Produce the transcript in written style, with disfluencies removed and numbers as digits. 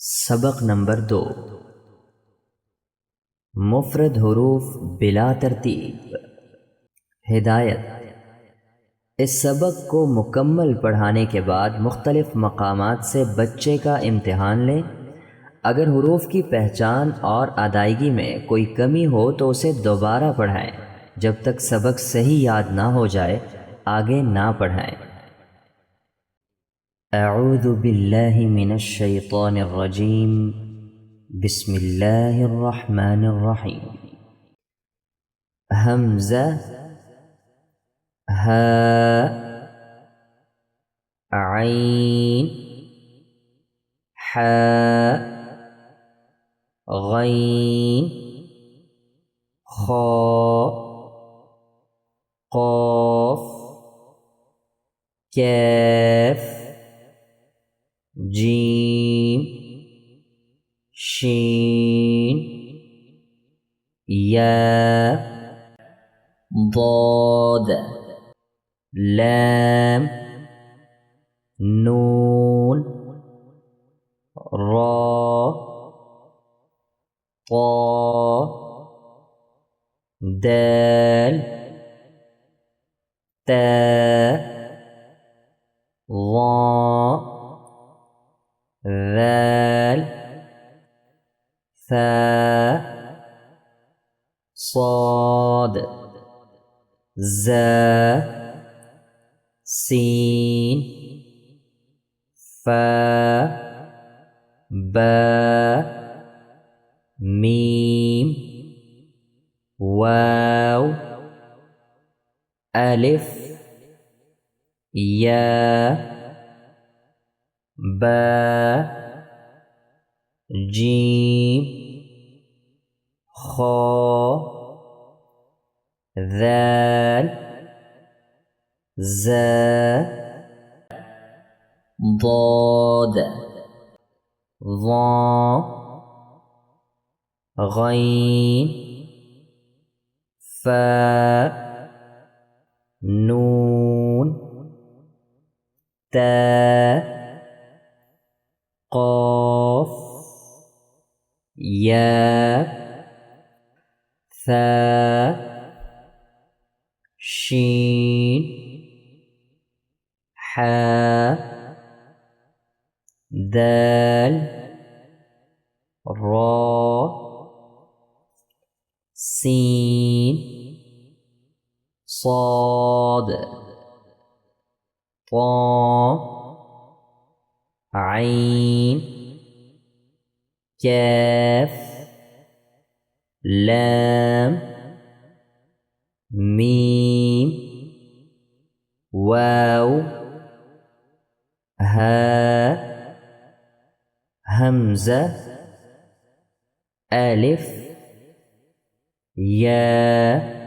सबक नंबर 2। मुफ़रद हुरूफ बिला तरतीब। हिदायत। इस सबक को मुकम्मल पढ़ाने के बाद मुख्तलिफ मकामात से बच्चे का इम्तिहान लें। अगर हुरूफ की पहचान और अदायगी में कोई कमी हो तो उसे दोबारा पढ़ाएं। जब तक सबक सही याद ना हो जाए आगे ना पढ़ाएं। अऊज़ु बिल्लाहि मिनश शैतानिर रजीम। बिस्मिल्लाहिर रहमानिर रहीम। हमज़ा, हा, ऐन, हा, गैन, खा, क़ाफ, कैफ, जीम, शीन, या, दाद, लाम, नून, रा, ता, दाल, ता, ज़ा, ज़ाल, सा, साद, ज़ा, सीन, फा, बा, मीम, वाव, अलिफ, या, बा, जीम, खा, ज़ाल, ज़ा, दाद, ज़ा, गैन, फा, नून, ता, क़ाफ, या, सा, शीन, हा, दाल, रा, सीन, साद, ता, ऐन, कैफ, लाम, मीम, वाव, हा, हमज़ा, अलिफ, या।